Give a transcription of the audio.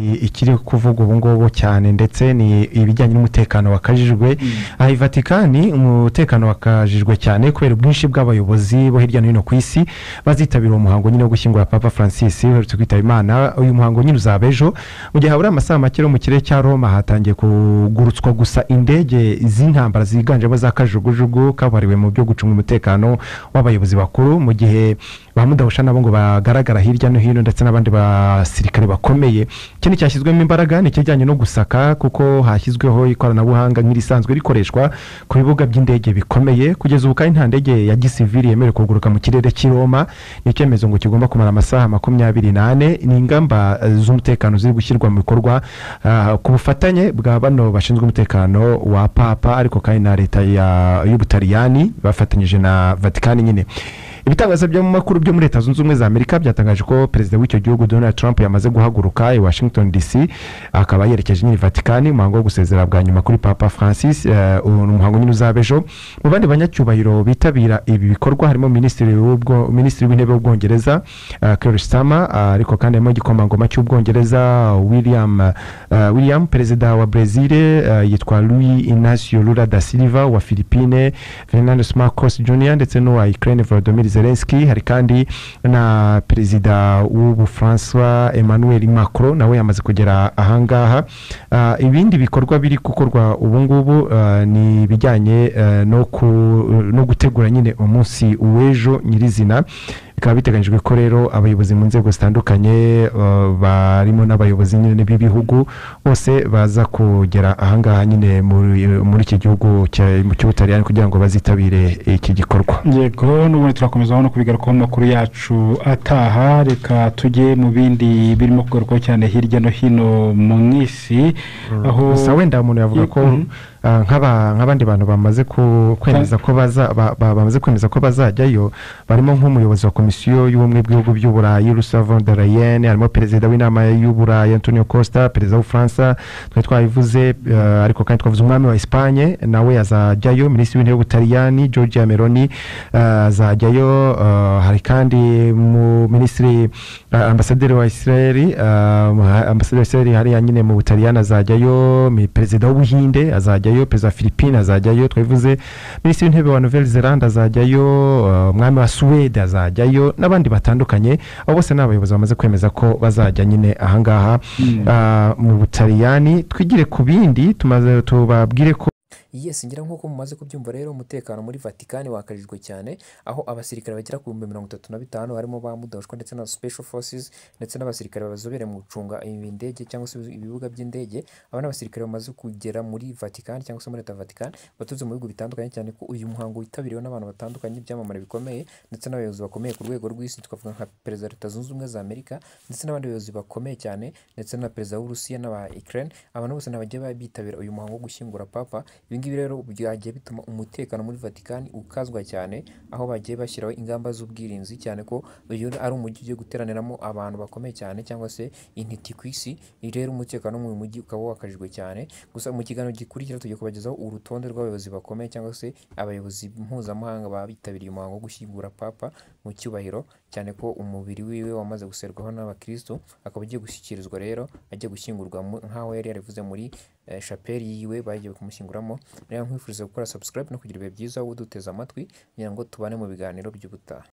ikiri kuvuga ubu ngubu cyane ndetse ni ibijyanye n'umutekano wakajijwe aha i Vatikani umutekano wakajijwe cyane kubera ubwinshi bw'abayobozi bo hirya no hino ku isi bazitabira umuhango nyine wo gushyingura Papa Francis uherutse kwitaba Imana. Uyu muhango nyine uzaba ejo mu gihe habura amasaha make mu kirere cya Roma hatangiye kugurutswa gusa indege z'intambara ziganjemo za kajugujugu kabariwe mu byo gucunga umutekano w'abayobozi bakuru, mu gihe ba mudahusha nabo ngo bagaragara hirya no hino ndetse n'abandi basirikare bakomeye. Ikindi cyashyizwemo imbaraga ni ikijyanye no gusaka kuko hashyizweho ikoranabuhanga nk'irisanzwe rikoreshwa ku bibuga by'indege bikomeye. Kugeza ubu kandi nta ndege ya gisivili yemerewe kuguruka mu kirere cy'i Roma. Ni icyemezo ngo kigomba kumara amasaha 28. Ni ingamba z'umutekano ziri gushyirwa mu bikorwa ku bufatanye bwa bano bashinzwe umutekano wa Papa ariko kandi na leta y'Ubutaliyani bafatanyije na Vatikani nyine. Ibitangaza byo mu makuru byo muri Leta Zunze Ubumwe za Amerika byatangaje ko perezida w'icyo gihugu Donald Trump yamaze guhaguruka i Washington DC akaba yerekeje nyine Vatikani umuhango wo gusezera bwa nyuma kuri Papa Francis. Umuhango nyine uzabejo. Mu bandi banyacyubahiro bitabira ibi bikorwa harimo minisitiri w'intebe w'Ubwongereza Keir Starmer, ariko kandi harimo igikomangoma cy'Ubwongereza William, perezida wa Brazil yitwa Luiz Inácio Lula da Silva, wa Philippines Fernando Marcos Jr. ndetse n'uwa Ukraine Volodymyr Zelensky. Hari kandi na perezida w'Ubufaransa Emmanuel Macron nawe yamaze kugera ahangaha. Ibindi bikorwa biri gukorwa ubu ngubu ni bijyanye no gutegura nyine umunsi w'ejo nyirizina. Bikaba biteganyijwe ko rero abayobozi mu nzego zitandukanye barimo n'abayobozi nyine b'ibihugu bose baza kugera ahangaha nyine muri iki gihugu cy'Ubutaliyani kugira ngo bazitabire iki gikorwa. Yego n'ubundi turakomeza no kubigarukaho mu makuru yacu ataha. Reka tujye mu bindi birimo kugarukaho cyane hirya no hino mu isi aho gusa wenda umuntu yavuga ko nk'abandi bantu bamaze kwemeza ko bazajyayo barimo nk'umuyobozi wa komisiyo y'ubumwe bw'ibihugu by'Uburayi Ursula von der Leyen, harimo perezida w'inama y'Uburayi Antonio Costa, perezida w'Ubufaransa twabivuze, ariko kandi twavuze umwami wa Espagne nawe azajyayo, minisitiri w'intebe w'Ubutaliyani Giorgia Meloni azajyayo, hari kandi mu minisitiri ambasaderi wa Israel hariya nyine mu Butaliyani azajyayo, perezida w'Ubuhinde azajyayo, perezida wa Philippines azajyayo, twabivuze minisitiri w'intebe wa Nouvelle-Zélande azajyayo, umwami wa Suède azajyayo n'abandi batandukanye. Abo bose n'abayobozi bamaze kwemeza ko bazajya nyine ahangaha mu Butaliyani. Twigire ku bindi tubabwire ko Yes, ngira nkuko mumaze kubyumva rero umutekano muri Vatikani wakajijwe cyane aho abasirikare bagera ku 35 harimo ba mudahushwa ndetse na special forces ndetse n'abasirikare bazobere mu gucunga indege cyangwa se ibibuga by'indege. Aba n'abasirikare bamaze kugera muri Vatikani cyangwa se muri Leta Vatikani batuze mu bihugu bitandukanye cyane ko uyu muhango witabiriwe n'abantu batandukanye byamamare bikomeye ndetse n'abayobozi bakomeye ku rwego rw'isi. Twavuga nka perezida wa Leta Zunze Ubumwe za Amerika ndetse n'abandi bayobozi bakomeye cyane ndetse na perezida w'Urusiya n'aba Ukraine. Abantu bose nabagiye bitabira uyu muhango wo gushyingura Papa. Ibi rero byagiye bituma umutekano muri Vatikani ukazwa cyane aho bagiye bashyiraho ingamba z'ubwirinzi cyane ko uyu ari umujyi ugiye guteraniramo abantu bakomeye cyane cyangwa se intiti ku isi. Rero umutekano mu mujyi ukaba wakajijwe cyane. Gusa mu kiganiro gikurikira tugiye kubagezaho urutonde rw'abayobozi bakomeye cyangwa se abayobozi mpuzamahanga babitabiriye umuhango wo gushyingura Papa mu cyubahiro, cyane ko umubiri wiwe wamaze guserwaho n'abakristo akaba agiye gushyikirizwa rero agiye gushyingurwa nk'aho yari yarivuze muri chapelle yiwe bagiye kumushyinguramo. Rero nkwifuriza gukora subscribe no kugira ibihe byiza uduteza amatwi kugira ngo tubane mu biganiro by'ubutaha.